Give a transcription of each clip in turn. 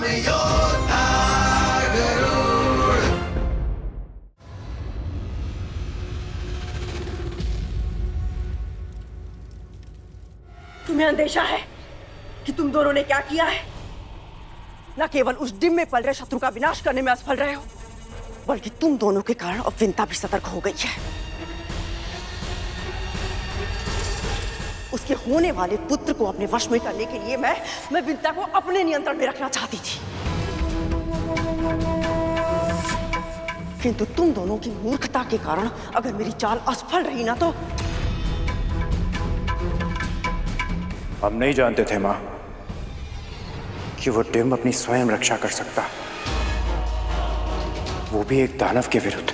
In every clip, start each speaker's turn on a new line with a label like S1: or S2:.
S1: योद्धा गरुड़।
S2: तुम्हें अंदेशा है कि तुम दोनों ने क्या किया है? न केवल उस डिम में पल रहे शत्रु का विनाश करने में असफल रहे हो, बल्कि तुम दोनों के कारण अब विंता भी सतर्क हो गई है। उसके होने वाले पुत्र को अपने वश में करने के लिए मैं विंता को अपने नियंत्रण में रखना चाहती थी, किंतु तुम दोनों की मूर्खता के कारण अगर मेरी चाल असफल रही ना तो।
S3: हम नहीं जानते थे मां कि वो डिम अपनी स्वयं रक्षा कर सकता, वो भी एक दानव के विरुद्ध।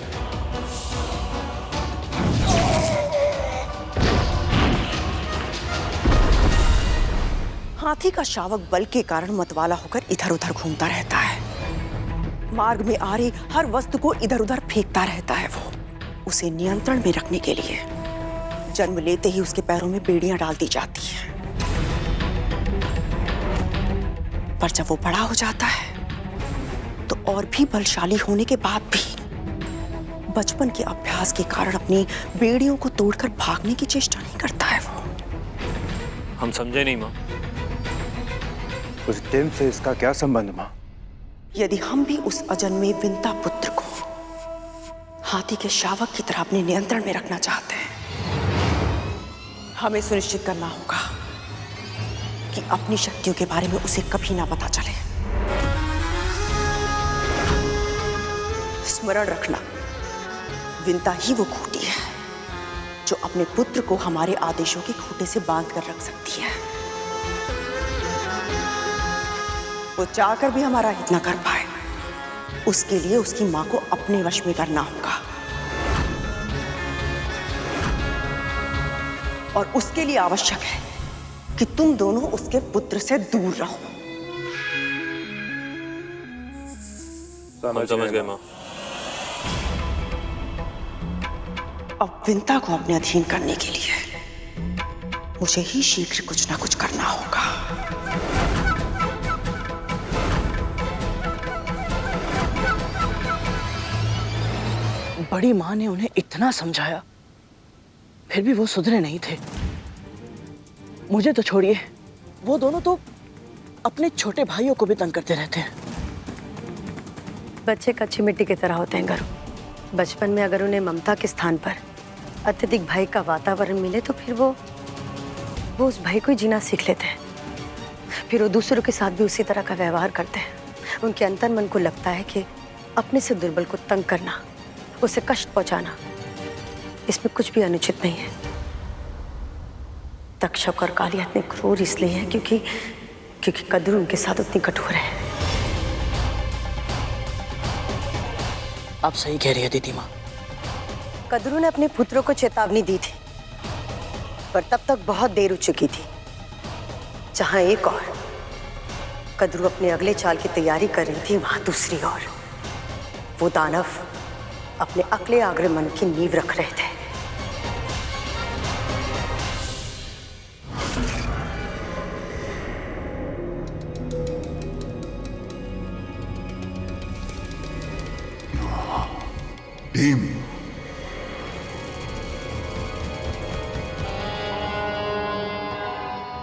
S2: हाथी का शावक बल के कारण मतवाला होकर इधर उधर घूमता रहता है। मार्ग में आ रही हर वस्तु को इधर उधर फेंकता रहता है। वो उसे नियंत्रण में रखने के लिए जन्म लेते ही उसके पैरों में बेड़ियां डाल दी जाती है, पर जब वो बड़ा हो जाता है तो और भी बलशाली होने के बाद भी बचपन के अभ्यास के कारण अपनी बेड़ियों को तोड़कर भागने की चेष्टा नहीं करता है। वो
S4: हम समझे नहीं मां।
S3: उस डिम से इसका क्या संबंध मां?
S2: यदि हम भी उस अजन्मे विंता पुत्र को हाथी के शावक की तरह अपने नियंत्रण में रखना चाहते हैं, हमें सुनिश्चित करना होगा कि अपनी शक्तियों के बारे में उसे कभी ना पता चले। स्मरण रखना, विंता ही वो खूंटी है जो अपने पुत्र को हमारे आदेशों के खूंटे से बांध कर रख सकती है। वो चाहकर भी हमारा हित न कर पाए, उसके लिए उसकी मां को अपने वश में करना होगा, और उसके लिए आवश्यक है कि तुम दोनों उसके पुत्र से दूर रहो।
S4: समझ गए मां।
S2: अब विंता को अपने अधीन करने के लिए मुझे ही शीघ्र कुछ ना कुछ करना होगा।
S5: बड़ी मां ने उन्हें इतना समझाया, फिर भी वो सुधरे नहीं थे। मुझे तो छोड़िए, वो दोनों तो अपने छोटे भाइयों को भी तंग करते रहते हैं।
S6: बच्चे कच्ची मिट्टी की तरह होते हैं गरु। बचपन में अगर उन्हें ममता के स्थान पर अत्यधिक भय का वातावरण मिले तो फिर वो उस भय को ही जीना सीख लेते हैं। फिर वो दूसरों के साथ भी उसी तरह का व्यवहार करते हैं। उनके अंतर्मन को लगता है कि अपने से दुर्बल को तंग करना, उसे कष्ट पहुंचाना, इसमें कुछ भी अनुचित नहीं है। तक्षक और कालिया इतने क्रूर इसलिए हैं क्योंकि कद्रू उनके साथ उतनी कठोर है।
S5: आप सही कह रही है दीदी माँ।
S6: कद्रू ने अपने पुत्रों को चेतावनी दी थी, पर तब तक बहुत देर हो चुकी थी। जहां एक और कद्रू अपने अगले चाल की तैयारी कर रही थी, वहां दूसरी ओर वो दानव अपने अगले आक्रमण की नींव रख रहे थे।
S1: टीम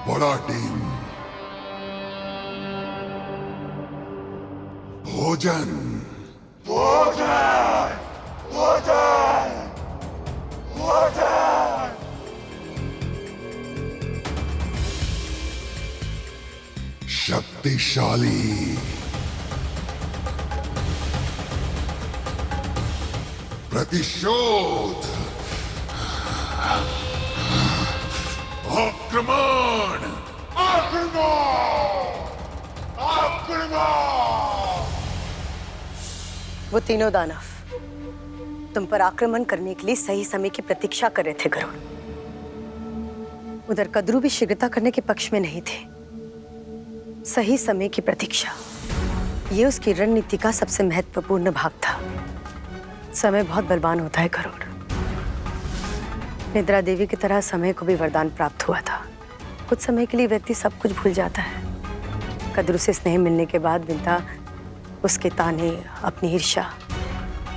S1: बड़ा टीम, भोजन भोजन भोजन भोजन। शक्तिशाली, प्रतिशोध, आक्रमण आक्रमण आक्रमण।
S6: वो तीनों दानव तुम पर आक्रमण करने के लिए सही समय की प्रतीक्षा कर रहे थे गरुड़। उधर कद्रू भी शीघ्रता करने के पक्ष में नहीं थे। सही समय की प्रतीक्षा, ये उसकी रणनीति का सबसे महत्वपूर्ण भाग था। समय बहुत बलवान होता है गरुड़। निद्रा देवी की तरह समय को भी वरदान प्राप्त हुआ था। कुछ समय के लिए व्यक्ति सब कुछ भूल जाता है। कद्रू से स्नेह मिलने के बाद विंता उसके ताने, अपनी ईर्ष्या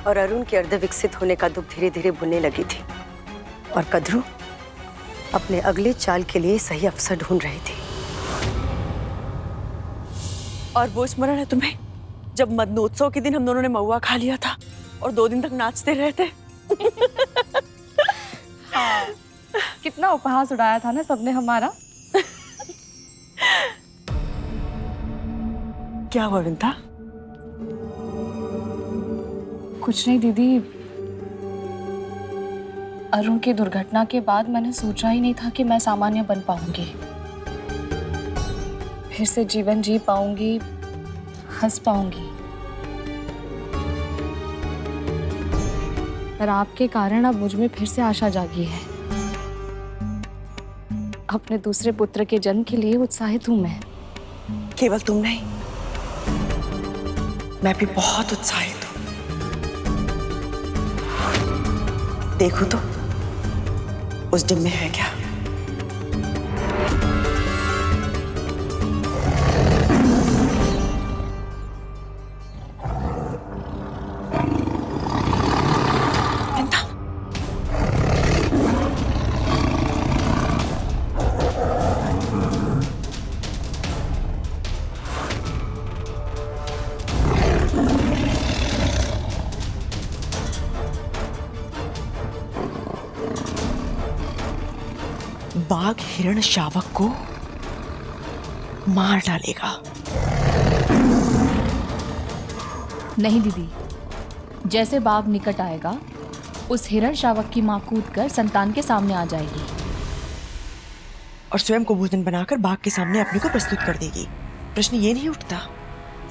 S6: और अरुण के अर्ध विकसित होने का दुख धीरे धीरे भूलने लगी थी। और कद्रू अपने अगले चाल के लिए सही अवसर ढूंढ रही थी।
S2: और वो स्मरण है तुम्हें जब मदनोत्सव के दिन हम दोनों ने महुआ खा लिया था और 2 दिन तक नाचते रहे थे?
S7: हाँ, कितना उपहास उड़ाया था ना सबने हमारा।
S2: क्या हुआ विंता?
S7: कुछ नहीं दीदी, अरुण की दुर्घटना के बाद मैंने सोचा ही नहीं था कि मैं सामान्य बन पाऊंगी, फिर से जीवन जी पाऊंगी, हंस पाऊंगी। पर आपके कारण अब मुझ में फिर से आशा जागी है। अपने दूसरे पुत्र के जन्म के लिए उत्साहित हूं मैं।
S2: केवल तुम नहीं, मैं भी बहुत उत्साहित हूं। देखो तो उस डिम में है क्या? विंता, बाघ हिरण शावक को मार डालेगा।
S7: नहीं दीदी, जैसे बाघ निकट आएगा उस हिरण शावक की मां कूदकर संतान के सामने आ जाएगी
S2: और स्वयं को भोजन बनाकर बाघ के सामने अपने को प्रस्तुत कर देगी। प्रश्न ये नहीं उठता,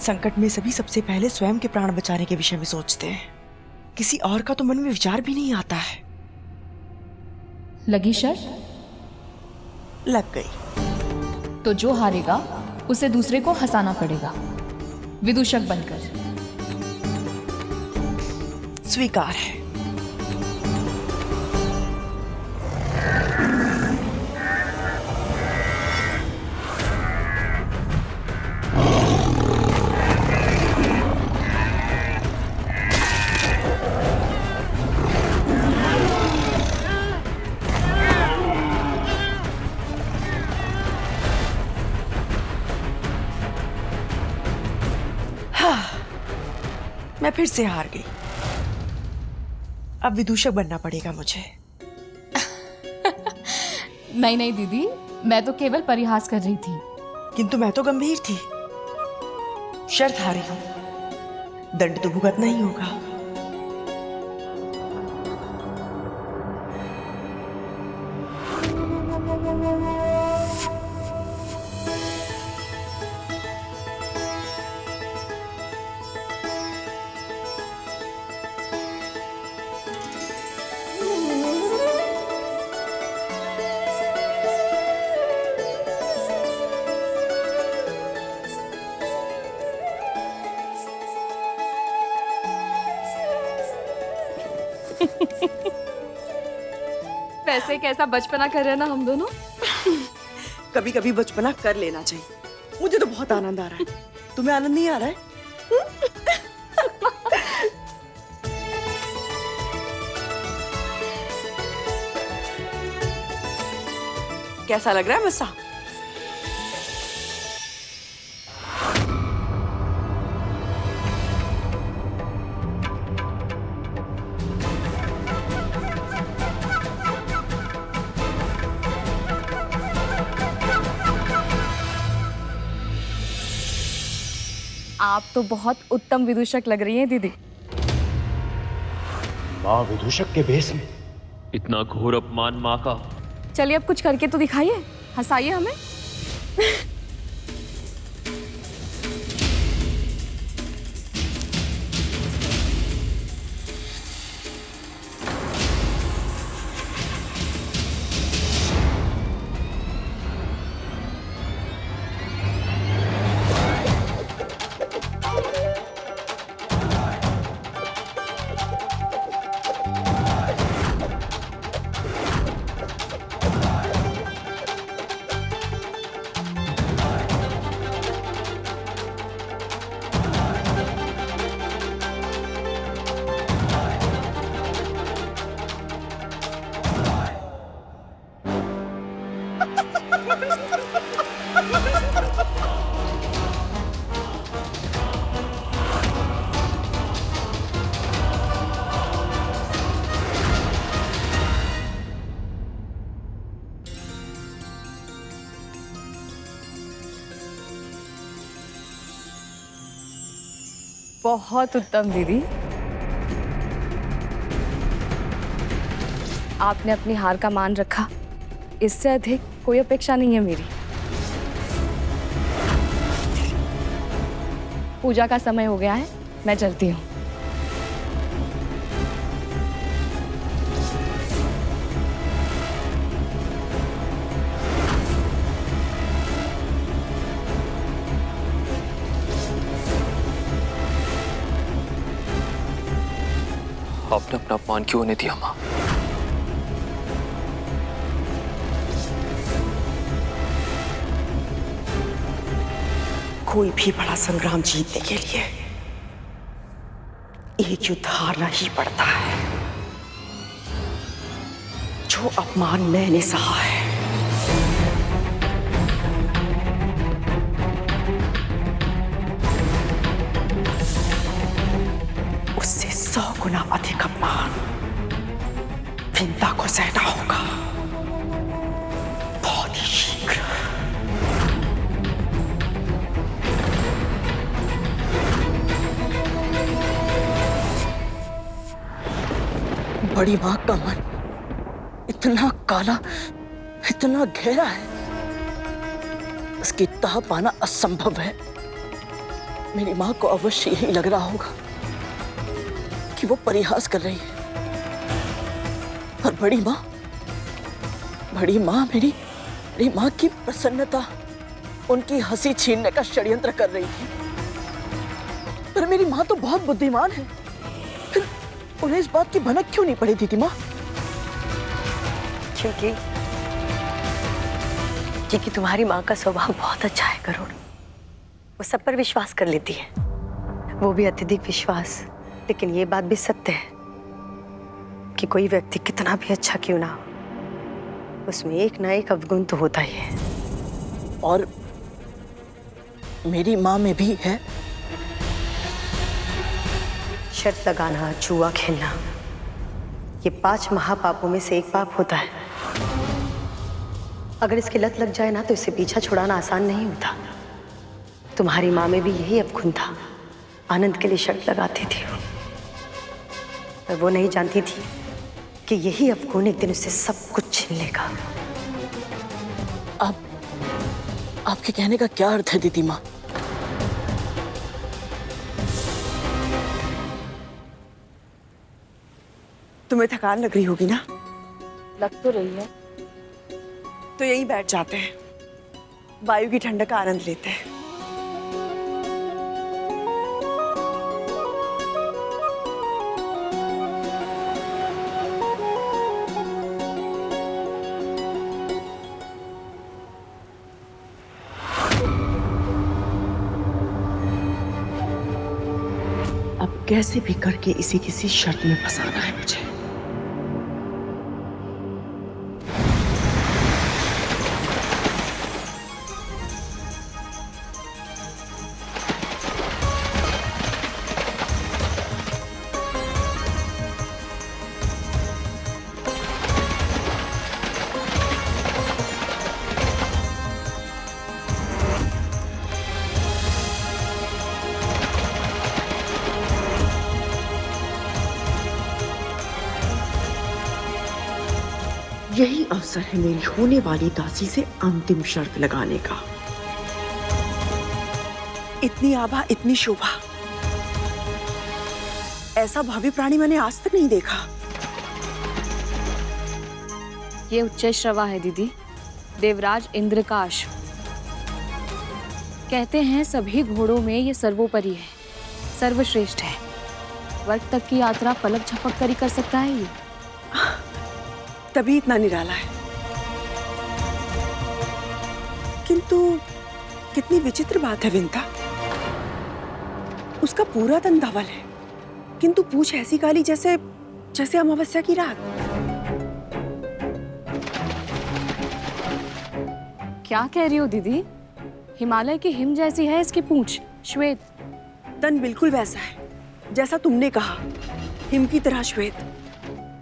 S2: संकट में सभी सबसे पहले स्वयं के प्राण बचाने के विषय में सोचते हैं, किसी और का तो मन में विचार भी नहीं आता है।
S7: लगी शर्त?
S2: लग गई।
S7: तो जो हारेगा उसे दूसरे को हंसाना पड़ेगा, विदूषक बनकर।
S2: स्वीकार है। मैं फिर से हार गई। अब विदूषक बनना पड़ेगा मुझे।
S7: नहीं नहीं दीदी, मैं तो केवल परिहास कर रही थी।
S2: किंतु मैं तो गंभीर थी। शर्त हारी हूं, दंड तो भुगतना ही होगा।
S7: वैसे कैसा बचपना कर रहे हैं ना हम दोनों।
S2: कभी कभी बचपना कर लेना चाहिए। मुझे तो बहुत आनंद आ रहा है। तुम्हें आनंद नहीं आ रहा है? कैसा लग रहा है मस्सा?
S7: आप तो बहुत उत्तम विदूषक लग रही हैं दीदी।
S3: माँ विदूषक के भेष में?
S4: इतना घोर अपमान माँ का।
S7: चलिए अब कुछ करके तो दिखाइए, हंसाइए हमें। बहुत उत्तम दीदी। आपने अपनी हार का मान रखा, इससे अधिक कोई अपेक्षा नहीं है मेरी। पूजा का समय हो गया है, मैं चलती हूँ।
S8: आपने अपना अपमान क्यों होने दिया माँ?
S2: कोई भी बड़ा संग्राम जीतने के लिए एक युद्ध हारना ही पड़ता है। जो अपमान मैंने सहा है, उससे 100 गुना अधिक अपमान विंता को सहना होगा, बहुत ही शीघ्र।
S5: बड़ी माँ का मन इतना काला, इतना गहरा है, उसकी तह पाना असंभव है। मेरी माँ को अवश्य यही लग रहा होगा कि वो परिहास कर रही है। और बड़ी माँ मेरी माँ की प्रसन्नता, उनकी हंसी छीनने का षड्यंत्र कर रही थी। पर मेरी माँ तो बहुत बुद्धिमान है, फिर उन्हें इस बात की भनक क्यों नहीं पड़ी थी माँ?
S6: क्योंकि तुम्हारी माँ का स्वभाव बहुत अच्छा है करुण। वो सब पर विश्वास कर लेती है, वो भी अत्यधिक विश्वास। लेकिन ये बात भी सत्य है कि कोई व्यक्ति कितना भी अच्छा क्यों ना हो, उसमें एक ना एक अवगुण तो होता ही है।
S5: और मेरी माँ में भी है।
S6: शर्त लगाना, जुआ खेलना, ये 5 महापापों में से एक पाप होता है। अगर इसकी लत लग जाए ना तो इससे पीछा छुड़ाना आसान नहीं होता। तुम्हारी माँ में भी यही अवगुण था। आनंद के लिए शर्त लगाती थी वो, पर वो नहीं जानती थी कि यही अवगुण एक दिन उससे सब कुछ छीन लेगा।
S5: आपके कहने का क्या अर्थ है दीदी माँ?
S2: तुम्हें थकान लग रही होगी ना?
S7: लग तो रही है।
S2: तो यहीं बैठ जाते हैं, वायु की ठंडक का आनंद लेते हैं। अब कैसे भी करके इसी किसी शर्त में फंसाना है मुझे। यही अवसर है मेरी होने वाली दासी से अंतिम शर्त लगाने का। इतनी आभा, इतनी शोभा, ऐसा भव्य प्राणी मैंने आज तक नहीं देखा।
S7: ये उच्च श्रवा है दीदी, देवराज इंद्र का अश्व। कहते हैं सभी घोड़ों में ये सर्वोपरि है, सर्वश्रेष्ठ है। वर्ग तक की यात्रा पलक झपक कर ही कर सकता है ये।
S2: तभी इतना निराला है। किंतु कितनी विचित्र बात है विंता, उसका पूरा तन धवल है, किंतु पूंछ ऐसी काली जैसे जैसे अमावस्या की रात।
S7: क्या कह रही हो दीदी? हिमालय की हिम जैसी है इसकी पूंछ, श्वेत।
S2: तन बिल्कुल वैसा है जैसा तुमने कहा, हिम की तरह श्वेत।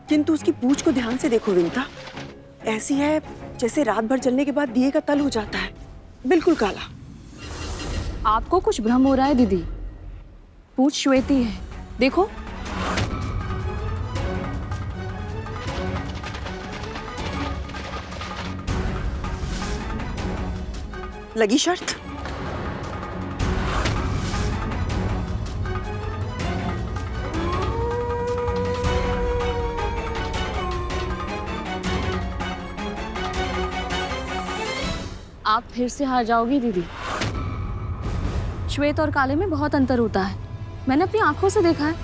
S2: किंतु उसकी पूंछ को ध्यान से देखो विंता, ऐसी है जैसे रात भर जलने के बाद दिए का तल हो जाता है, बिल्कुल काला।
S7: आपको कुछ भ्रम हो रहा है दीदी। पूछ श्वेती है, देखो।
S2: लगी शर्त?
S7: आप फिर से हार जाओगी दीदी। श्वेत और काले में बहुत अंतर होता है, मैंने अपनी आंखों से देखा है।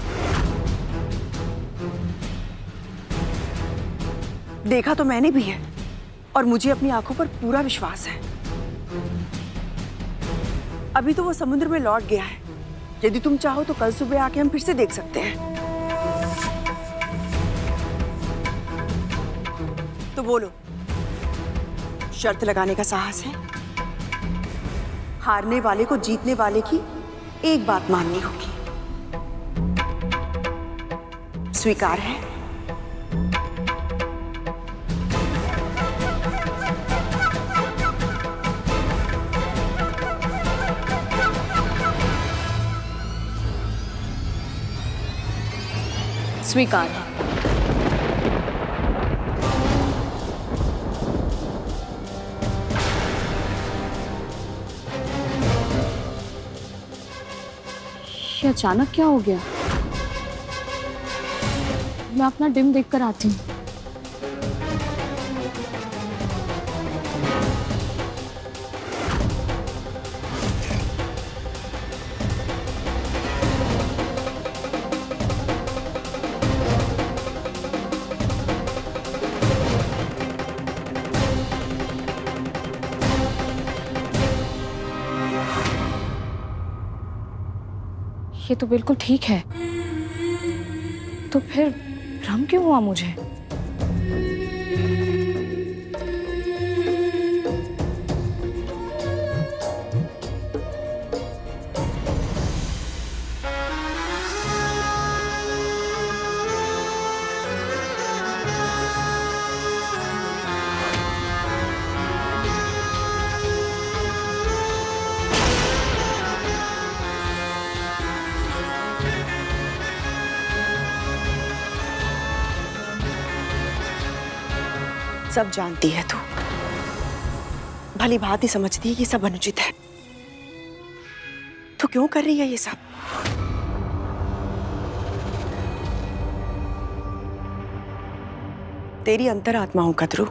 S2: देखा तो मैंने भी है और मुझे अपनी आंखों पर पूरा विश्वास है। अभी तो वो समुद्र में लौट गया है। यदि तुम चाहो तो कल सुबह आके हम फिर से देख सकते हैं। तो बोलो, शर्त लगाने का साहस है? हारने वाले को जीतने वाले की एक बात माननी होगी। स्वीकार है?
S7: स्वीकार है। ये अचानक क्या हो गया? मैं अपना डिम देख कर आती हूँ। ये तो बिल्कुल ठीक है, तो फिर भ्रम क्यों हुआ मुझे?
S2: सब जानती है तू, भली भांति समझती है कि सब अनुचित है। तू क्यों कर रही है ये सब? तेरी अंतरात्मा हूं कद्रू,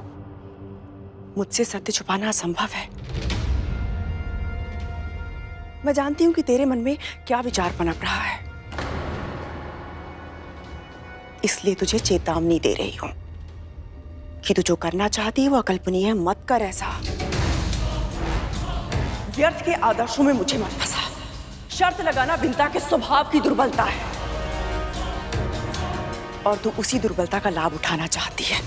S2: मुझसे सत्य छुपाना असंभव है। मैं जानती हूं कि तेरे मन में क्या विचार पनप रहा है, इसलिए तुझे चेतावनी दे रही हूं कि तू जो करना चाहती है वो अकल्पनीय है। मत कर ऐसा। व्यर्थ के आदर्शों में मुझे मत फंसा। शर्त लगाना विंता के स्वभाव की दुर्बलता है और तू उसी दुर्बलता का लाभ उठाना चाहती है।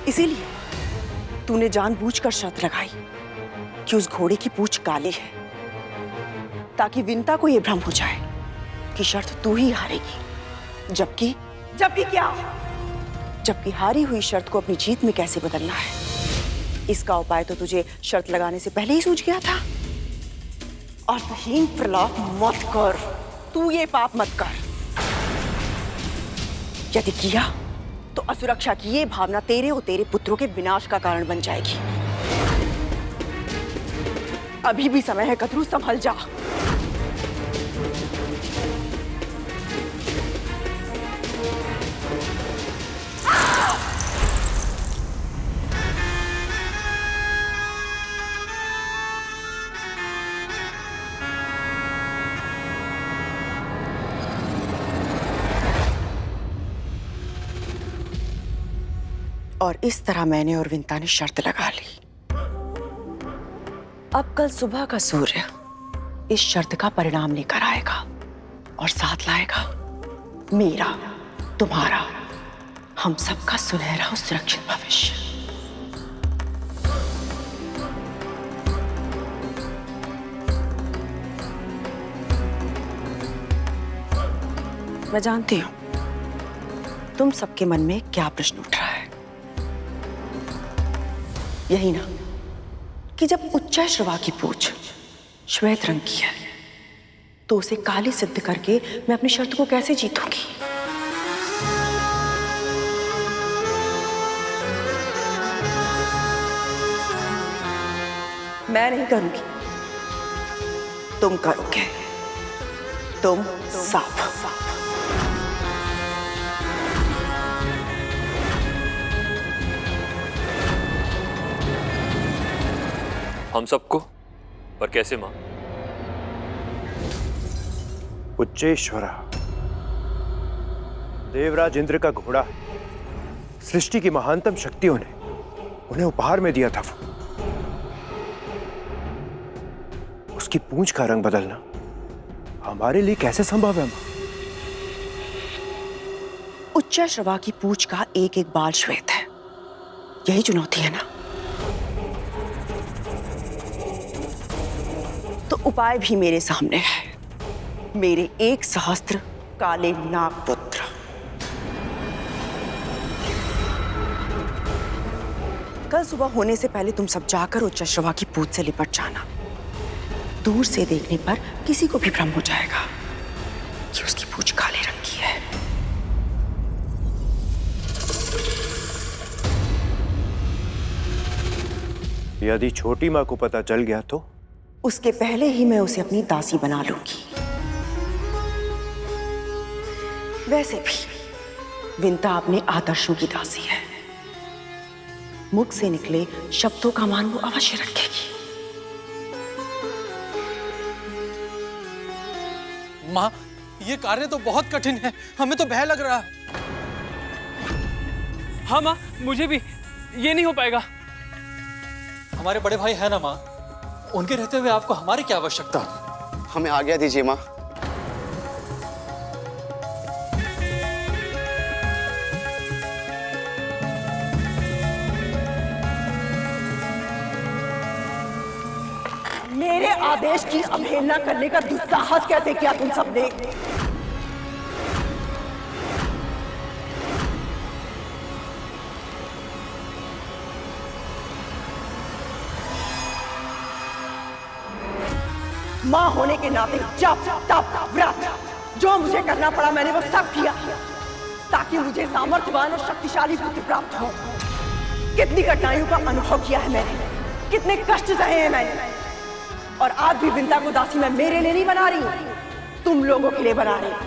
S2: इसीलिए तूने जानबूझकर शर्त लगाई कि उस घोड़े की पूंछ काली है, ताकि विंता को यह भ्रम हो जाए कि शर्त तू ही हारेगी। जबकि क्या? जबकि हारी हुई शर्त को अपनी जीत में कैसे बदलना है, इसका उपाय तो तुझे शर्त लगाने से पहले ही सूझ गया था। अर्थहीन प्रलाप मत कर, तू ये पाप मत कर। यदि किया तो असुरक्षा की ये भावना तेरे और तेरे पुत्रों के विनाश का कारण बन जाएगी। अभी भी समय है कद्रू, संभल जा। और इस तरह मैंने और विंता ने शर्त लगा ली। अब कल सुबह का सूर्य इस शर्त का परिणाम लेकर आएगा और साथ लाएगा मेरा, तुम्हारा, हम सबका सुनहरा और सुरक्षित भविष्य। मैं जानती हूं तुम सबके मन में क्या प्रश्न उठ रहा है। यही ना कि जब उच्चैश्रवा की पूंछ श्वेत रंग की है तो उसे काली सिद्ध करके मैं अपनी शर्त को कैसे जीतूंगी? मैं नहीं करूंगी, तुम करोगे। तुम साफ।
S8: हम सबको? पर कैसे माँ?
S3: उच्चेश्वरा, देवराज इंद्र का घोड़ा सृष्टि की महानतम शक्तियों ने उन्हें उपहार में दिया था। उसकी पूंछ का रंग बदलना हमारे लिए कैसे संभव है मां?
S2: उच्चैश्रवा की पूंछ का एक एक बाल श्वेत है, यही चुनौती है ना? तो उपाय भी मेरे सामने है, मेरे 1 सहस्त्र काले नागपुत्र। कल सुबह होने से पहले तुम सब जाकर उच्चैश्रवा की पूंछ से लिपट जाना। दूर से देखने पर किसी को भी भ्रम हो जाएगा कि उसकी पूंछ काले रंग की है।
S3: यदि छोटी मां को पता चल गया तो?
S2: उसके पहले ही मैं उसे अपनी दासी बना लूंगी। वैसे भी विंता अपने आदर्शों की दासी है, मुख से निकले शब्दों का मान वो अवश्य रखेगी।
S9: माँ, ये कार्य तो बहुत कठिन है, हमें तो भय लग रहा है। हाँ माँ, मुझे भी ये नहीं हो पाएगा। हमारे बड़े भाई है ना माँ, उनके रहते हुए आपको हमारी क्या आवश्यकता?
S10: हमें आज्ञा दीजिए माँ।
S2: मेरे आदेश की अवहेलना करने का दुस्साहस कैसे किया तुम सबने? मां होने के नाते जप तप व्रत जो मुझे करना पड़ा मैंने वो सब किया ताकि मुझे सामर्थ्यवान और शक्तिशाली पुत्र प्राप्त हो। कितनी कठिनाइयों का अनुभव किया है मैंने, कितने कष्ट सहे हैं मैंने, और आज भी विंता को दासी मैं मेरे लिए नहीं बना रही हूं, तुम लोगों के लिए बना रही हूं,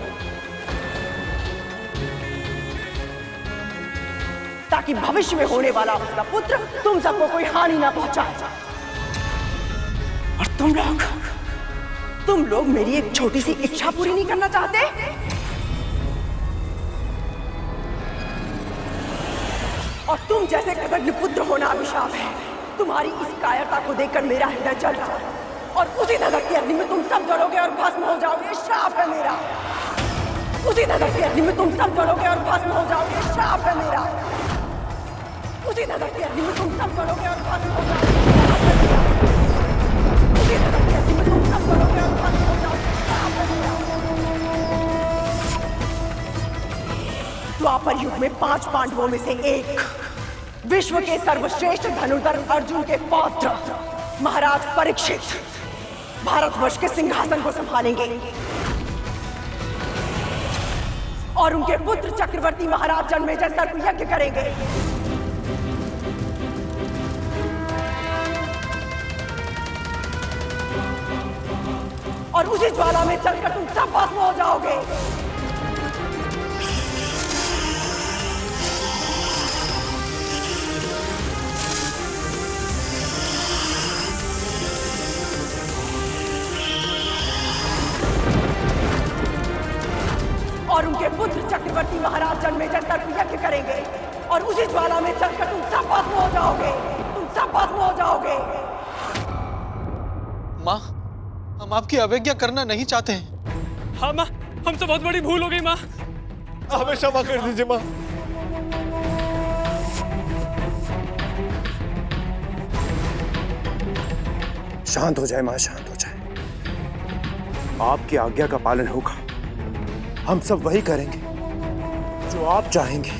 S2: ताकि भविष्य में होने वाला उसका पुत्र तुम सबको कोई हानि ना पहुंचाए। और तुम लोग मेरी एक छोटी सी इच्छा पूरी नहीं करना चाहते? और तुम जैसे कृतज्ञ पुत्र होना अभिशाप है। तुम्हारी इस कायरता को देखकर मेरा हृदय जल रहा है, और उसी नजर की अग्नि में तुम सब जलोगे और भस्म हो जाओगे। श्राप है मेरा। उसी नजर की अग्नि में तुम सब जलोगे और भस्म हो जाओगे। श्राप है मेरा। उसी नजर की अग्नि में तुम सब जलोगे और भस्म हो जाओगे। उसी नजर की अग्नि में तुम सब जलोगे और भस्म हो जाओगे। श्राप है मेरा। द्वापर युग में 5 पांडवों में से एक, विश्व के सर्वश्रेष्ठ धनुर्धर अर्जुन के पौत्र महाराज परीक्षित भारतवर्ष के सिंहासन को संभालेंगे, और उनके पुत्र चक्रवर्ती महाराज जन्मेजय सर्प यज्ञ करेंगे। और उसी ज्वाला में जलकर तुम सब भस्म हो जाओगे। और उनके पुत्र चक्रवर्ती महाराज जन्मेजय सर्प यज्ञ करेंगे, और उसी ज्वाला में जलकर तुम सब भस्म हो जाओगे। तुम सब भस्म हो जाओगे।
S9: माँ, हम आपकी अवज्ञा करना नहीं चाहते हैं। हाँ माँ, हमसे बहुत बड़ी भूल हो गई माँ, हमें क्षमा कर दीजिए माँ।
S3: शांत हो जाए मां, शांत हो जाए। आपकी आज्ञा का पालन होगा। हम सब वही करेंगे जो आप चाहेंगे।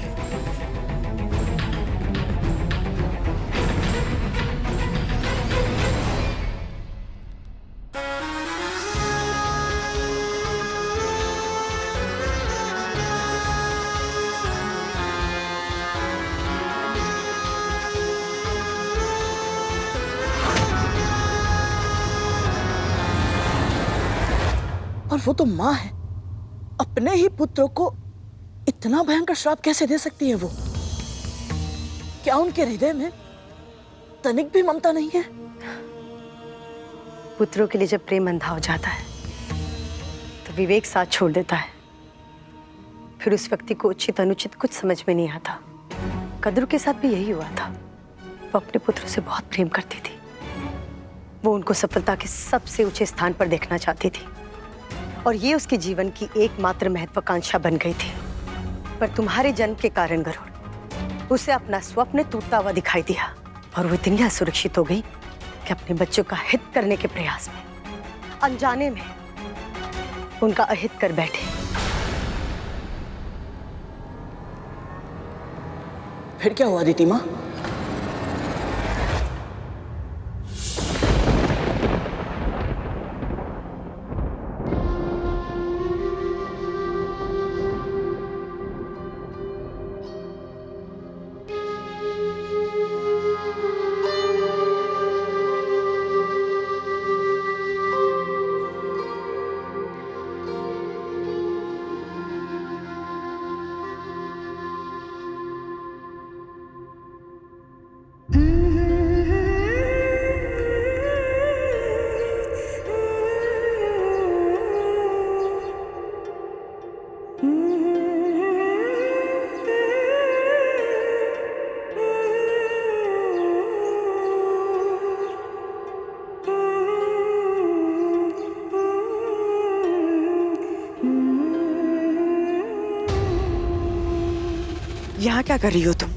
S5: वो तो माँ है, अपने ही पुत्र को इतना भयंकर श्राप कैसे दे सकती है वो? क्या उनके हृदय में तनिक भी ममता नहीं है?
S6: पुत्रों के लिए जब प्रेम अंधा हो जाता है तो विवेक साथ छोड़ देता है। फिर उस व्यक्ति को उचित अनुचित कुछ समझ में नहीं आता। कद्रू के साथ भी यही हुआ था। वो अपने पुत्रों से बहुत प्रेम करती थी। वो उनको सफलता के सबसे ऊंचे स्थान पर देखना चाहती थी और ये उसके जीवन की एकमात्र महत्वाकांक्षा बन गई थी। पर तुम्हारे जन्म के कारण गरुड़ उसे अपना स्वप्न टूटता हुआ दिखाई दिया और वो इतनी असुरक्षित हो गई कि अपने बच्चों का हित करने के प्रयास में अनजाने में उनका अहित कर बैठे।
S5: फिर क्या हुआ दीदी माँ?
S2: यहाँ क्या कर रही हो तुम?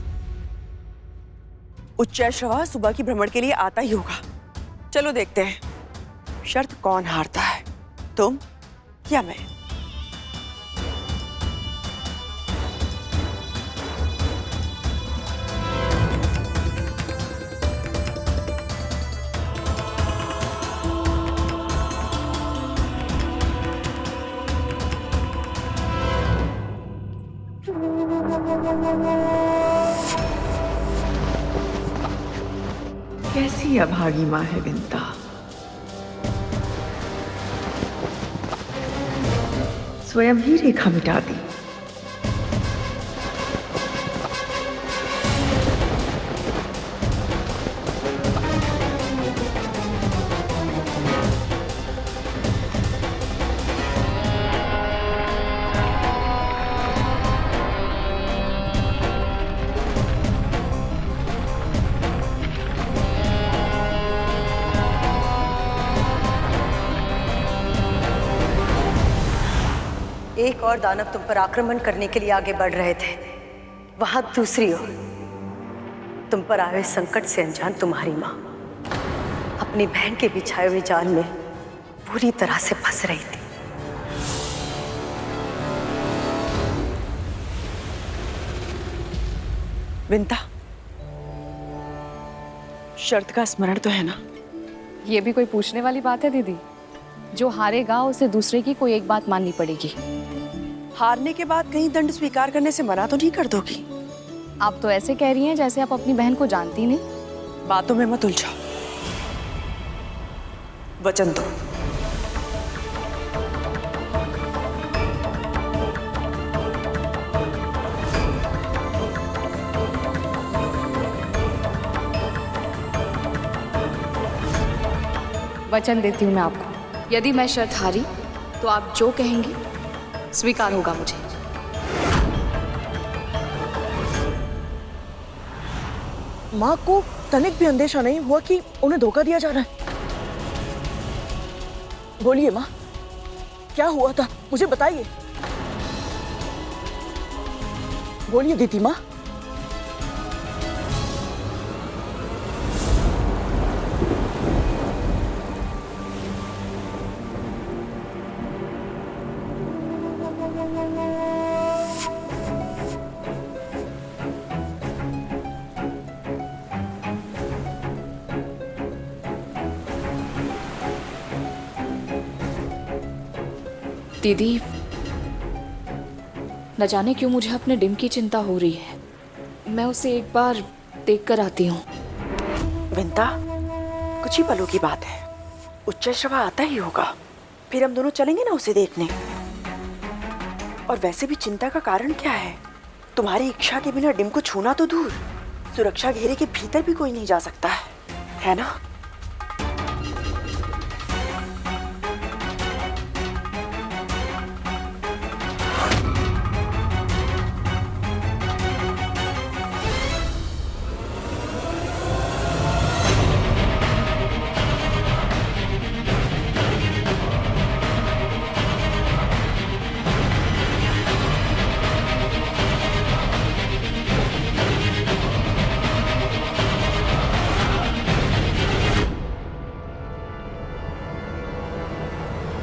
S2: उच्चैश्रवा सुबह की भ्रमण के लिए आता ही होगा। चलो देखते हैं शर्त कौन हारता है, तुम या मैं।
S11: कैसी अभागी माँ है विंता। स्वयं ही रेखा मिटा दी।
S6: एक और दानव तुम पर आक्रमण करने के लिए आगे बढ़ रहे थे, वहां दूसरी ओर तुम पर आए संकट से अनजान तुम्हारी मां अपनी बहन के बिछाए हुए जाल में पूरी तरह से फंस रही थी।
S2: विंता, शर्त का स्मरण तो है ना?
S7: ये भी कोई पूछने वाली बात है दीदी? जो हारेगा उसे दूसरे की कोई एक बात माननी पड़ेगी।
S2: हारने के बाद कहीं दंड स्वीकार करने से मना तो नहीं कर दोगी?
S7: आप तो ऐसे कह रही हैं जैसे आप अपनी बहन को जानती नहीं।
S2: बातों में मत उलझाओ, वचन दो।
S7: वचन देती हूँ मैं आपको, यदि मैं शर्त हारी तो आप जो कहेंगी स्वीकार होगा मुझे।
S5: माँ को तनिक भी अंदेशा नहीं हुआ कि उन्हें धोखा दिया जा रहा है। बोलिए माँ, क्या हुआ था, मुझे बताइए। बोलिए दीदी माँ।
S7: दीदी, न जाने क्यों मुझे अपने डिम की चिंता हो रही है। मैं उसे एक बार देख कर आती हूँ।
S2: विंता, कुछ ही पलों की बात है, उच्चैश्रवा आता ही होगा। फिर हम दोनों चलेंगे ना उसे देखने। और वैसे भी चिंता का कारण क्या है? तुम्हारी इच्छा के बिना डिम को छूना तो दूर, सुरक्षा घेरे के भीतर भी कोई नहीं जा सकता है ना?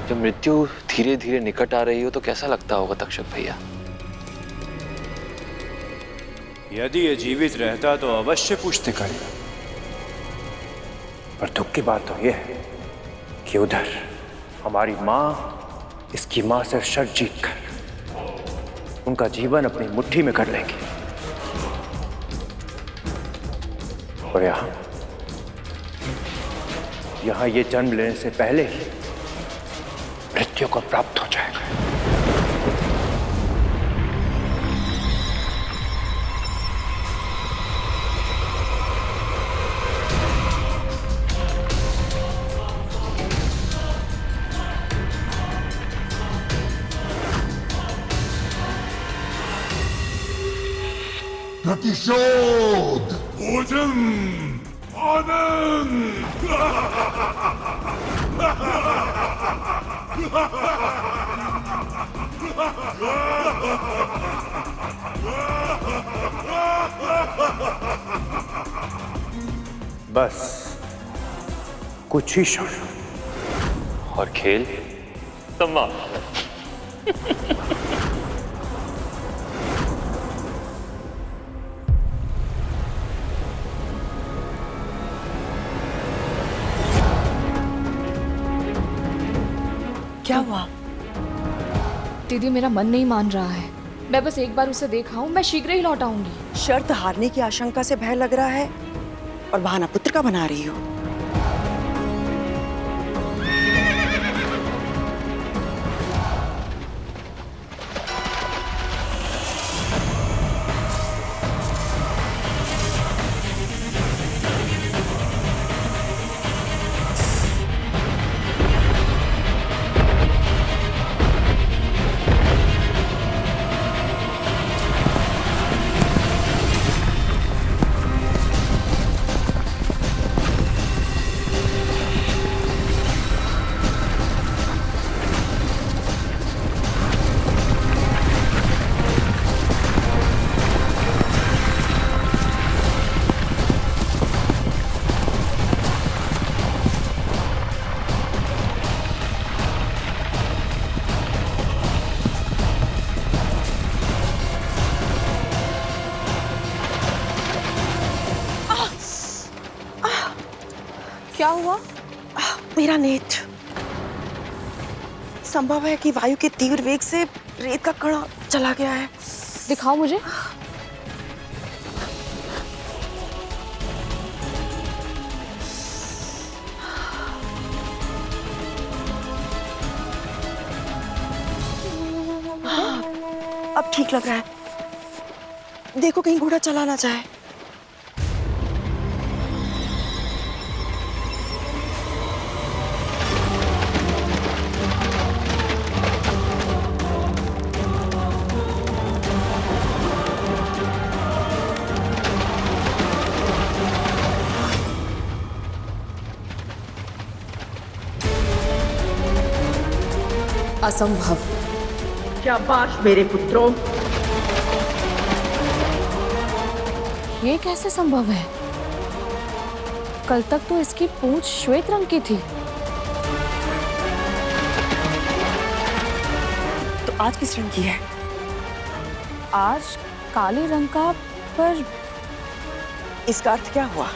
S8: जब मृत्यु धीरे धीरे निकट आ रही हो तो कैसा लगता होगा तक्षक भैया?
S3: यदि ये जीवित रहता तो अवश्य पूछते करेगा। पर दुख की बात तो यह है कि उधर हमारी माँ इसकी माँ से शर्त जीत कर उनका जीवन अपनी मुट्ठी में कर लेंगी। और यहाँ ये जन्म लेने से पहले ही मृत्यु को प्राप्त हो जाएगा।
S1: प्रतिशोध, भोजन, आनंद।
S3: बस कुछ ही क्षण
S8: और खेल समाप्त।
S2: क्या हुआ?
S7: दीदी मेरा मन नहीं मान रहा है। मैं बस एक बार उसे देखा हूँ, मैं शीघ्र ही लौट आऊंगी।
S2: शर्त हारने की आशंका से भय लग रहा है और बहाना पुत्र का बना रही हो।
S7: क्या हुआ?
S2: मेरा नेत्र। संभव है कि वायु के तीव्र वेग से रेत का कण चला गया है।
S7: दिखाओ मुझे।
S2: अब ठीक लग रहा है। देखो कहीं घोड़ा चला ना जाए।
S7: असंभव।
S11: शाबाश मेरे पुत्रों।
S7: ये कैसे संभव है? कल तक तो इसकी पूंछ श्वेत रंग की थी।
S2: तो आज किस रंग की है?
S7: आज काले रंग का। पर
S2: इसका अर्थ क्या हुआ?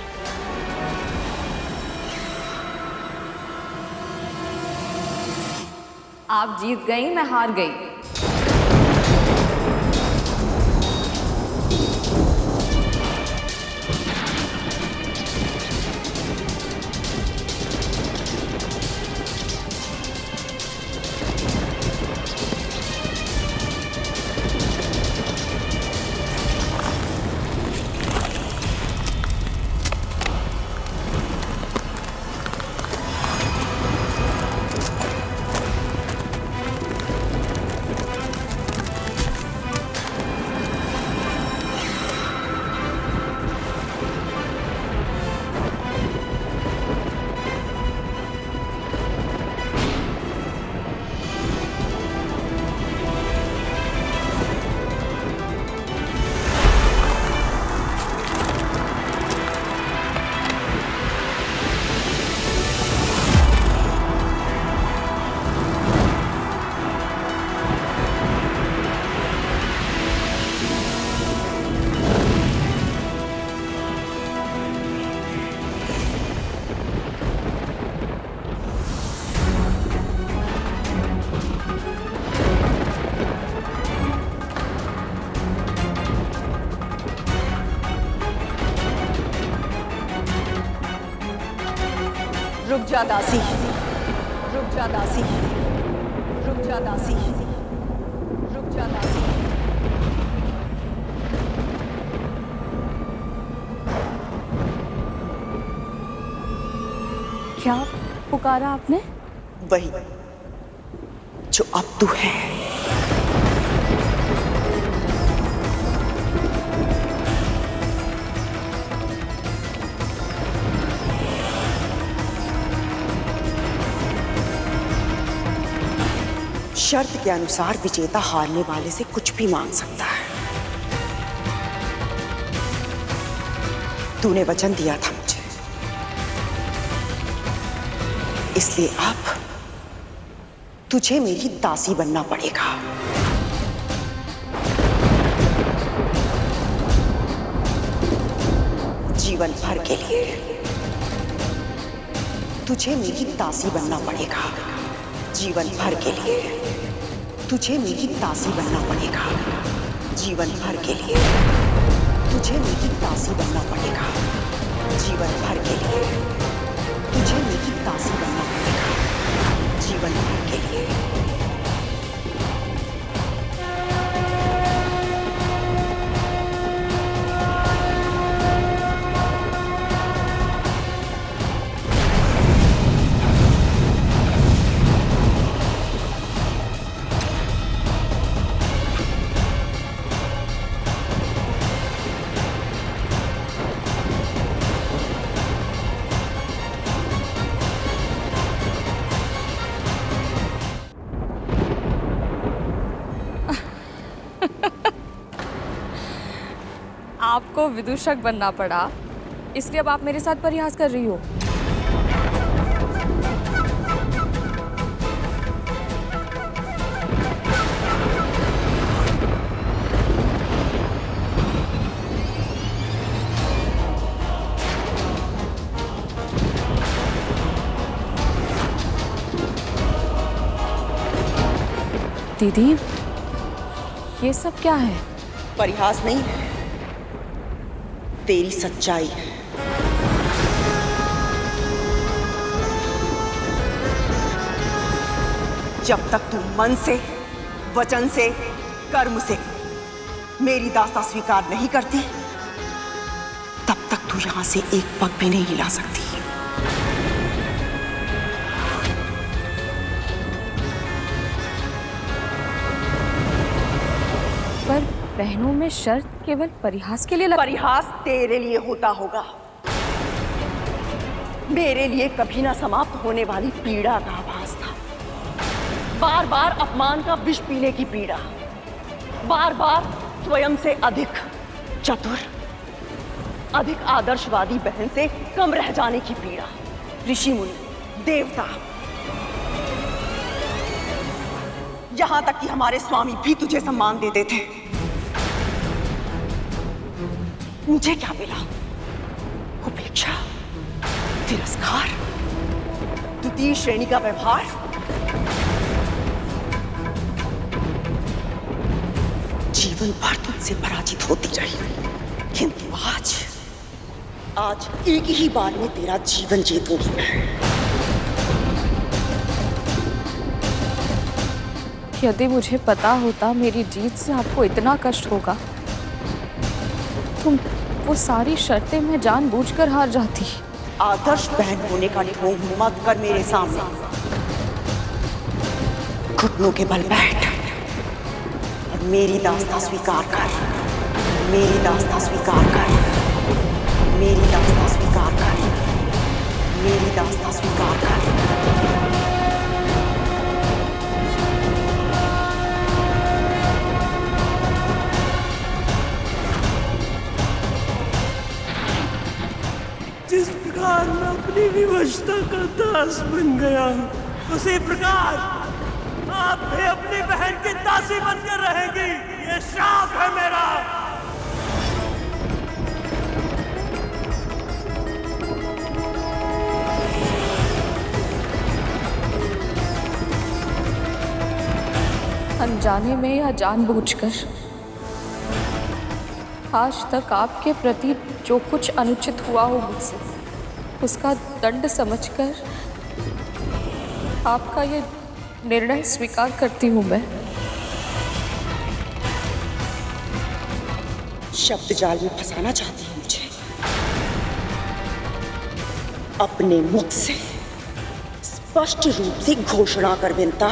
S12: आप जीत गई, मैं हार गई।
S2: जा दासी, रुक जा दासी, रुक जा दासी, रुक जा दासी।
S12: क्या पुकारा आपने?
S2: वही जो अब तू है। शर्त के अनुसार विजेता हारने वाले से कुछ भी मांग सकता है। तूने वचन दिया था मुझे, इसलिए अब तुझे मेरी दासी बनना पड़ेगा। जीवन भर के लिए तुझे मेरी दासी बनना पड़ेगा। जीवन भर के लिए तुझे मेरी दासी बनना पड़ेगा। जीवन भर के लिए तुझे मेरी दासी बनना पड़ेगा। जीवन भर के लिए तुझे मेरी दासी बनना पड़ेगा। जीवन भर के लिए।
S12: आपको विदूषक बनना पड़ा, इसलिए अब आप मेरे साथ परिहास कर रही हो। दीदी, ये सब क्या है?
S2: परिहास नहीं है, तेरी सच्चाई है। जब तक तू मन से, वचन से, कर्म से मेरी दास्ता स्वीकार नहीं करती, तब तक तू यहां से एक पग भी नहीं हिला सकती।
S12: पर बहनों में शर्त केवल परिहास के लिए
S2: परिहास तेरे लिए होता होगा, मेरे लिए कभी ना समाप्त होने वाली पीड़ा का आभास था। बार बार अपमान का विष पीने की पीड़ा, बार बार स्वयं से अधिक चतुर, अधिक आदर्शवादी बहन से कम रह जाने की पीड़ा। ऋषि मुनि, देवता, यहां तक कि हमारे स्वामी भी तुझे सम्मान देते थे। मुझे क्या मिला? उपेक्षा, तिरस्कार, द्वितीय श्रेणी का व्यवहार। जीवन भर तुझसे पराजित होती रही, किंतु आज एक ही बार में तेरा जीवन जीतूंगी मैं।
S12: यदि मुझे पता होता मेरी जीत से आपको इतना कष्ट होगा, तो वो सारी शर्तें मैं जानबूझकर हार जाती।
S2: आदर्श बहन होने का ढोंग मत कर मेरे सामने। घुटनों के बल बैठ और मेरी दास्तां स्वीकार कर। मेरी दास्तां स्वीकार कर। मेरी दास्तां स्वीकार कर। मेरी दास्तां स्वीकार कर।
S13: जिस प्रकार मैं अपनी विवशता का दास बन गया हूँ, उसी प्रकार आप भी अपनी बहन की दासी बनकर रहेंगी। ये श्राप है मेरा।
S12: अनजाने में या जानबूझकर आज तक आपके प्रति जो कुछ अनुचित हुआ हो मुझसे, उसका दंड समझकर आपका ये निर्णय स्वीकार करती हूँ मैं।
S2: शब्द जाल में फंसाना चाहती है मुझे। अपने मुख से स्पष्ट रूप से घोषणा कर विंता।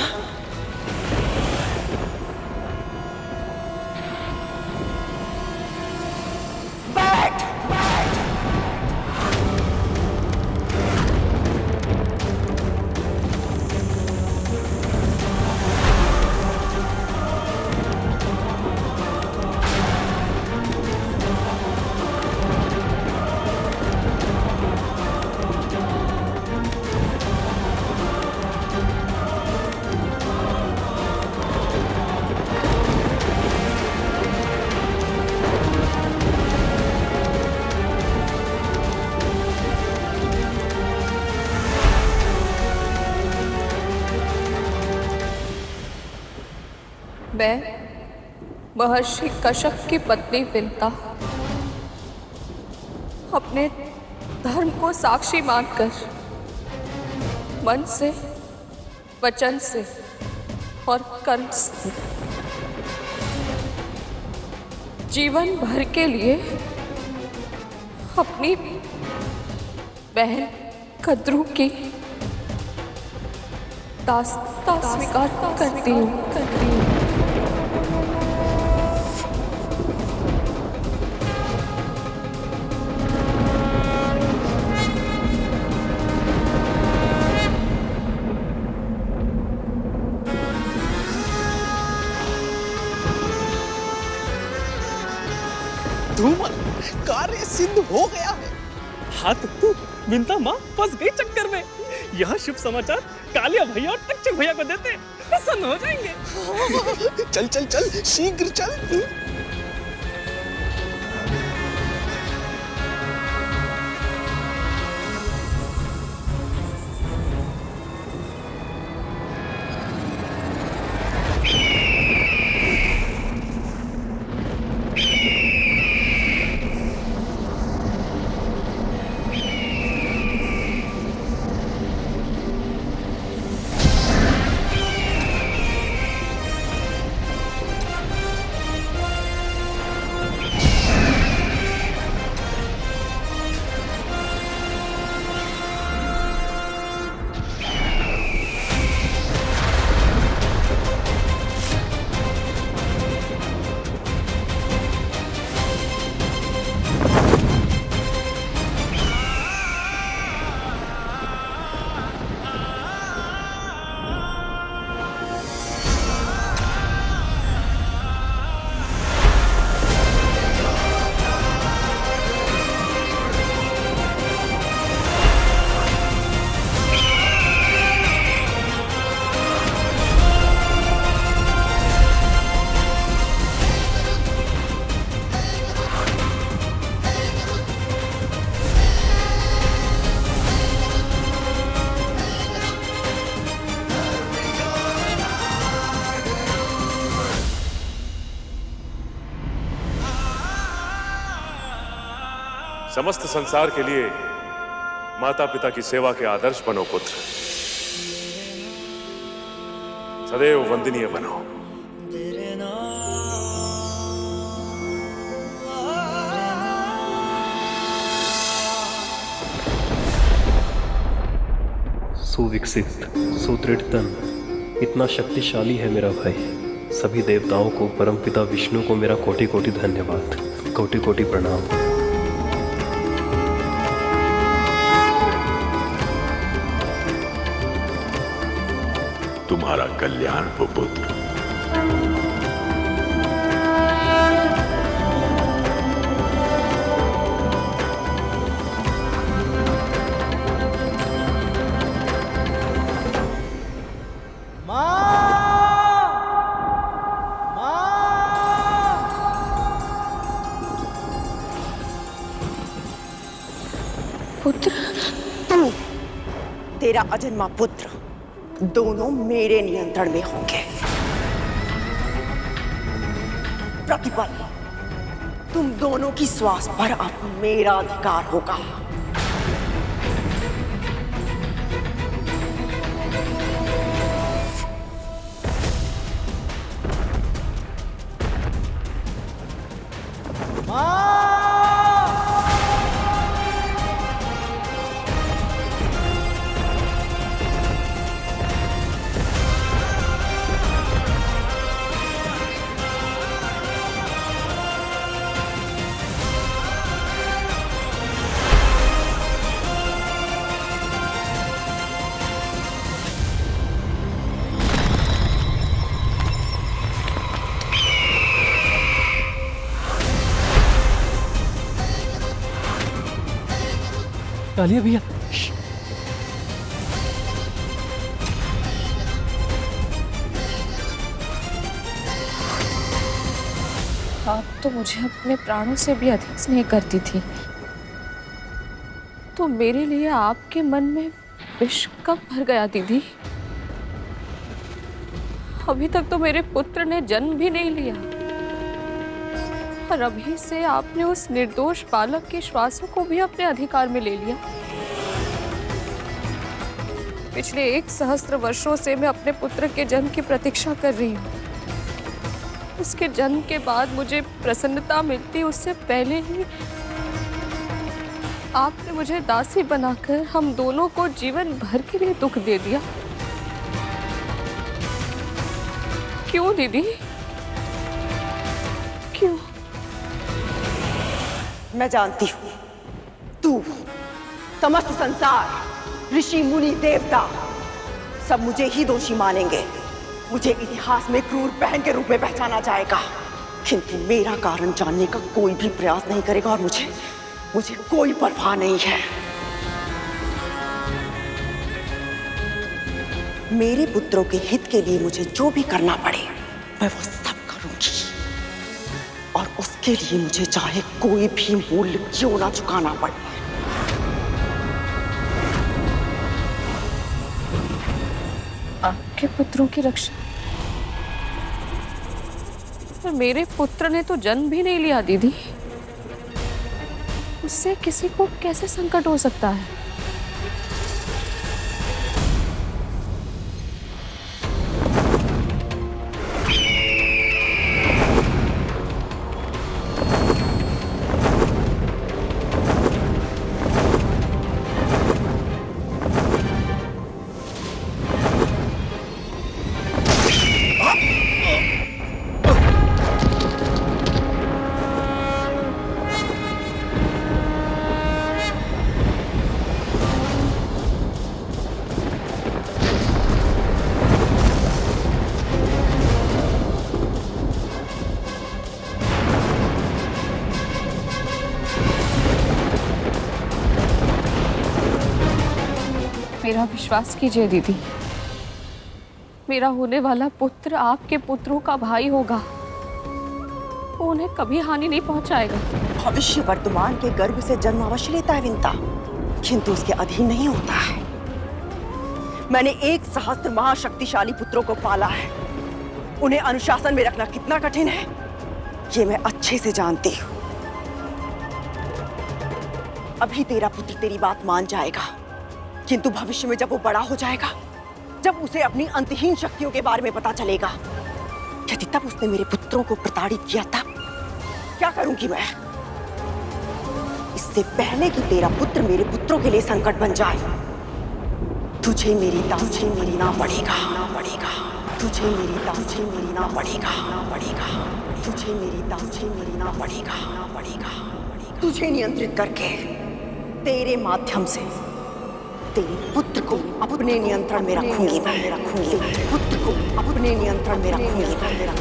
S12: मैं महर्षि कश्यप की पत्नी विंता अपने धर्म को साक्षी मानकर मन से, वचन से और कर्म से जीवन भर के लिए अपनी बहन कद्रू की दास्तां स्वीकार करती हूँ।
S9: धूमल, कार्य सिद्ध हो गया है। हाँ तो विंता माँ फंस गई चक्कर में। यह शुभ समाचार कालिया भैया और टक्चक भैया को देते प्रसन्न हो जाएंगे। चल चल चल शीघ्र चल।
S1: समस्त संसार के लिए माता पिता की सेवा के आदर्श बनो पुत्र, सदैव वंदनीय बनो।
S14: सुविकसित, सुदृढ़ तन, इतना शक्तिशाली है मेरा भाई। सभी देवताओं को, परमपिता विष्णु को मेरा कोटि कोटि धन्यवाद, कोटि कोटि प्रणाम।
S1: तुम्हारा कल्याण हो पुत्र।
S2: पुत्र, तू, तेरा अजन्मा पुत्र दोनों मेरे नियंत्रण में होंगे। प्रतिपल तुम दोनों की श्वास पर अब मेरा अधिकार होगा।
S9: कालिया भैया।
S12: आप तो मुझे अपने प्राणों से भी अधिक स्नेह करती थी, तो मेरे लिए आपके मन में विष कब भर गया दीदी? अभी तक तो मेरे पुत्र ने जन्म भी नहीं लिया और अभी से आपने उस निर्दोष बालक के श्वासों को भी अपने अधिकार में ले लिया। पिछले 1 सहस्त्र वर्षों से मैं अपने पुत्र के जन्म की प्रतीक्षा कर रही हूँ। उसके जन्म के बाद मुझे प्रसन्नता मिलती, उससे पहले ही आपने मुझे दासी बनाकर हम दोनों को जीवन भर के लिए दुख दे दिया। क्यों दीदी, क्यों?
S2: मैं जानती हूँ, तू, समस्त संसार, ऋषि मुनि देवता सब मुझे ही दोषी मानेंगे। मुझे इतिहास में क्रूर बहन के रूप में पहचाना जाएगा, किंतु मेरा कारण जानने का कोई भी प्रयास नहीं करेगा और मुझे कोई परवाह नहीं है। मेरे पुत्रों के हित के लिए मुझे जो भी करना पड़े मैं वो सब करूंगी, और उसके लिए मुझे चाहे कोई भी मूल्य क्यों ना चुकाना पड़े।
S12: आपके पुत्रों की रक्षा? पर मेरे पुत्र ने तो जन्म भी नहीं लिया दीदी, उससे किसी को कैसे संकट हो सकता है? मेरा विश्वास कीजिए दीदी, मेरा होने वाला पुत्र आपके पुत्रों का भाई होगा, वो उन्हें कभी हानि नहीं पहुंचाएगा।
S2: भविष्य वर्तमान के गर्भ से जन्म अवश्य लेता है विंता, किंतु उसके अधीन नहीं होता है। मैंने 1 सहस्त्र महाशक्तिशाली पुत्रों को पाला है, उन्हें अनुशासन में रखना कितना कठिन है ये मैं अच्छे से जानती हूँ। अभी तेरा पुत्र तेरी बात मान जाएगा, किंतु भविष्य में जब वो बड़ा हो जाएगा, जब उसे अपनी अंतहीन शक्तियों के बारे में पता चलेगा, यदि तब उसने मेरे पुत्रों को प्रताड़ित किया तब क्या करूंगी मैं? इससे पहले कि तेरा पुत्र मेरे पुत्रों के लिए संकट बन जाए, तुझे मेरी दासी मिलना पड़ेगा, तुझे मेरी दासी मिलना पड़ेगा, तुझे मेरी दासी मिलना पड़ेगा। तुझे नियंत्रित करके तेरे माध्यम से तेरे पुत्र को अपने नियंत्रण में रखूंगी मैं, पुत्र को अपने नियंत्रण में रखूंगी मैं।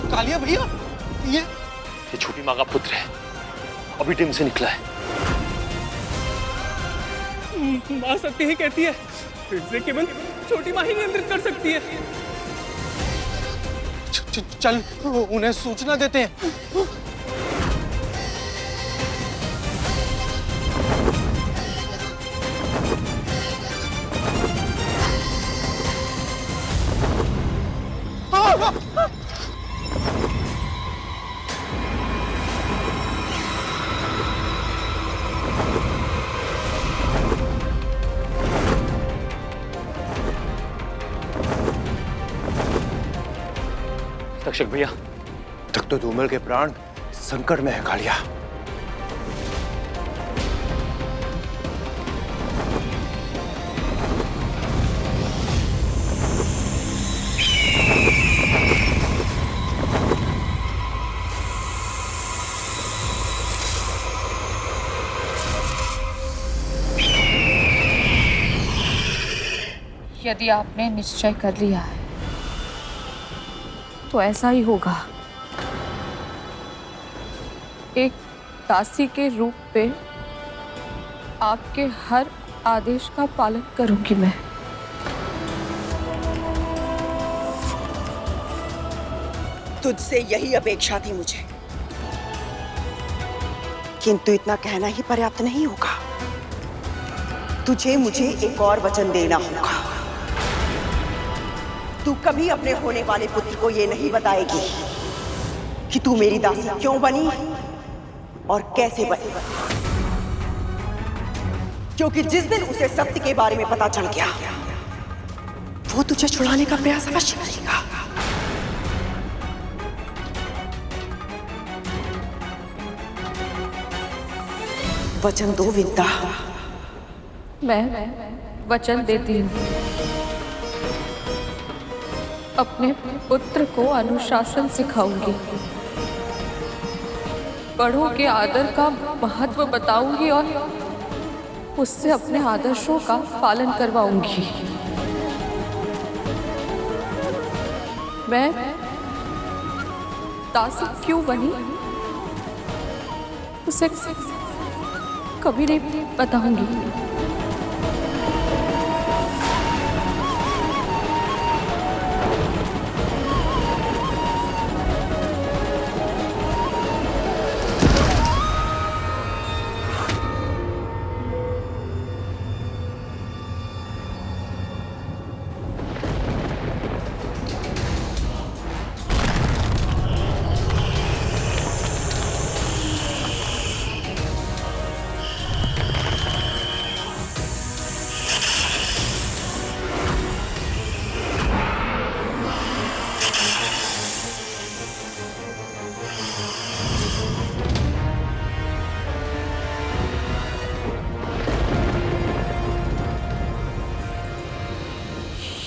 S10: कालिया भैया, ये
S8: छोटी माँ का पुत्र है, अभी टीम से निकला है।
S9: माँ सत्य ही कहती है, इसे केवल छोटी माँ ही नियंत्रित कर सकती है।
S10: चल उन्हें सूचना देते हैं।
S8: तक्षक भैया,
S3: तक तो धूमल के प्राण संकट में है कालिया।
S12: यदि आपने निश्चय कर लिया है तो ऐसा ही होगा। एक दासी के रूप में आपके हर आदेश का पालन करूंगी मैं।
S2: तुझसे यही अपेक्षा थी मुझे, किंतु इतना कहना ही पर्याप्त नहीं होगा। तुझे मुझे एक और वचन देना होगा। तू कभी अपने होने वाले पुत्र को यह नहीं बताएगी कि तू मेरी दासी क्यों बनी और कैसे बनी, क्योंकि जिस दिन उसे सत्य के बारे में पता चल गया वो तुझे छुड़ाने का प्रयास अवश्य करेगा। वचन दो विंता।
S12: मैं वचन देती हूँ। अपने पुत्र को अनुशासन सिखाऊंगी, बड़ों के आदर का महत्व बताऊंगी और उससे अपने आदर्शों का पालन करवाऊंगी। मैं दासी क्यों बनी उसे कभी नहीं बताऊंगी।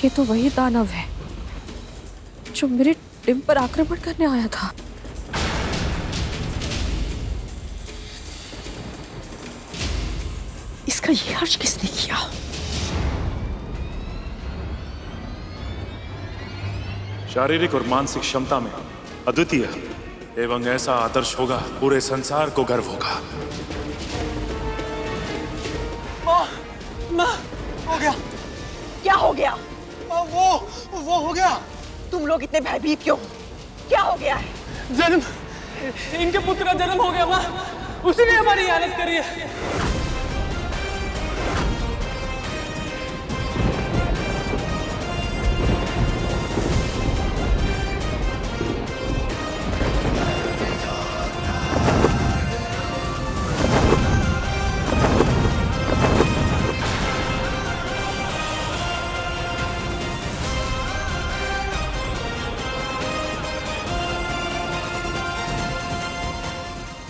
S12: ये तो वही दानव है जो मेरे डिम पर आक्रमण करने आया था।
S2: इसका ये हर्ष किसने किया?
S1: शारीरिक और मानसिक क्षमता में अद्वितीय एवं ऐसा आदर्श होगा पूरे संसार को गर्व होगा।
S10: माँ, हो गया।
S2: क्या हो गया?
S10: वो हो गया।
S2: तुम लोग इतने भयभीत क्यों? क्या हो गया है?
S9: जन्म, इनके पुत्र का जन्म हो गया माँ, उसी ने हमारी इयानत करी है।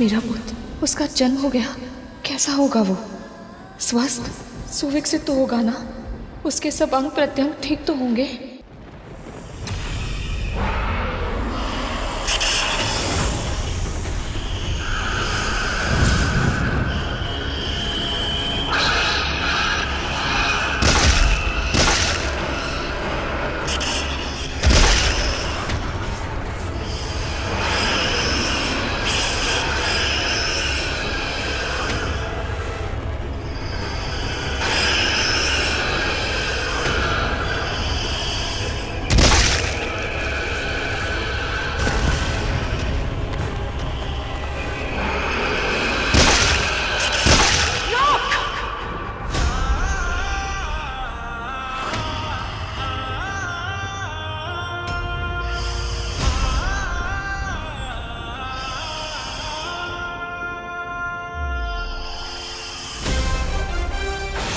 S7: मेरा पुत्र, उसका जन्म हो गया। कैसा होगा वो? स्वस्थ, सुविकसित तो होगा ना? उसके सब अंग प्रत्यंग ठीक तो होंगे?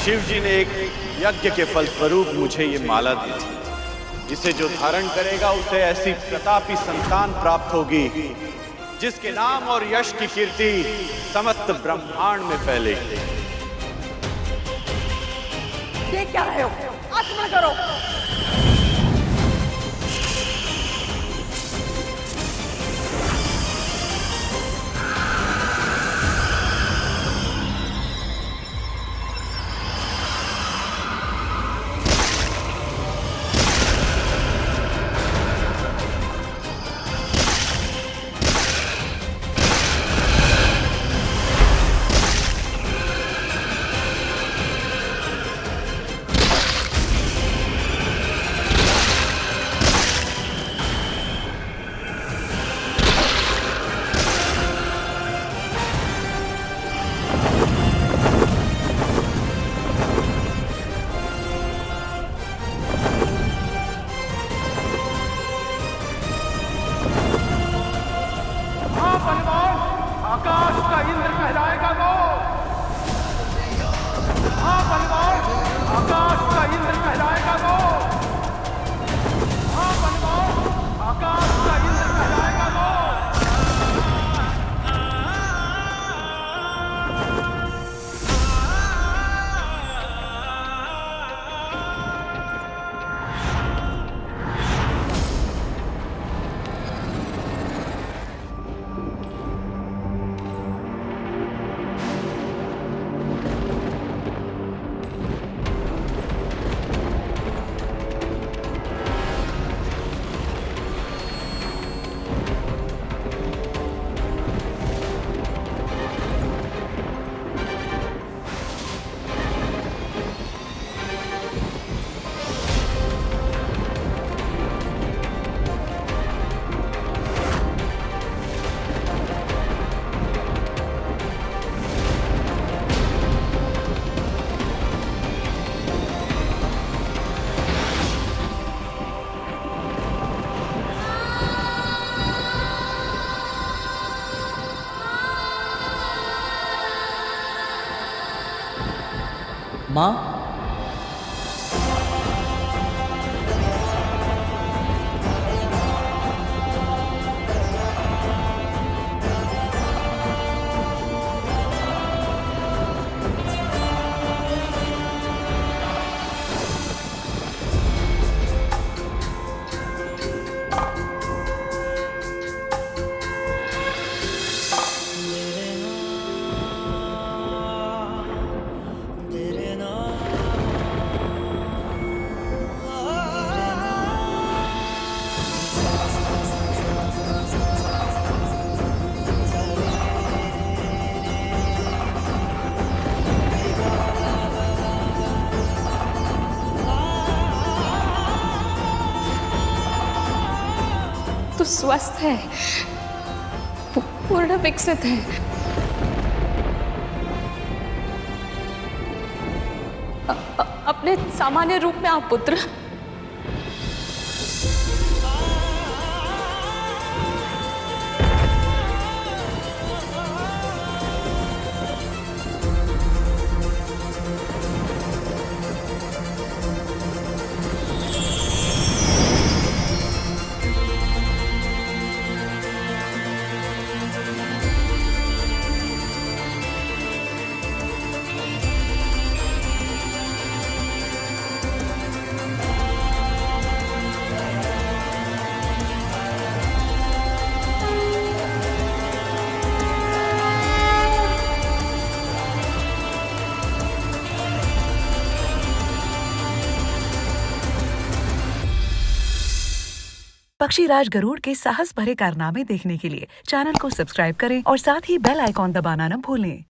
S15: शिव जी ने एक यज्ञ के फल स्वरूप मुझे ये माला दी थी। जिसे जो धारण करेगा उसे ऐसी प्रतापी संतान प्राप्त होगी जिसके नाम और यश की कीर्ति समस्त ब्रह्मांड में फैलेगी।
S2: ये क्या रहे हो? आक्रमण करो।
S10: आकाश का इंद्र कहलाएगा वो। हाँ बलवान, आकाश का इंद्र कहलाएगा वो। हाँ बलवान, आकाश का इंद्र कहलाएगा वो।
S5: माँ,
S12: तू स्वस्थ है, पूर्ण विकसित है। अपने सामान्य रूप में आप पुत्र।
S16: पक्षीराज गरुड़ के साहस भरे कारनामे देखने के लिए चैनल को सब्सक्राइब करें और साथ ही बेल आइकॉन दबाना न भूलें।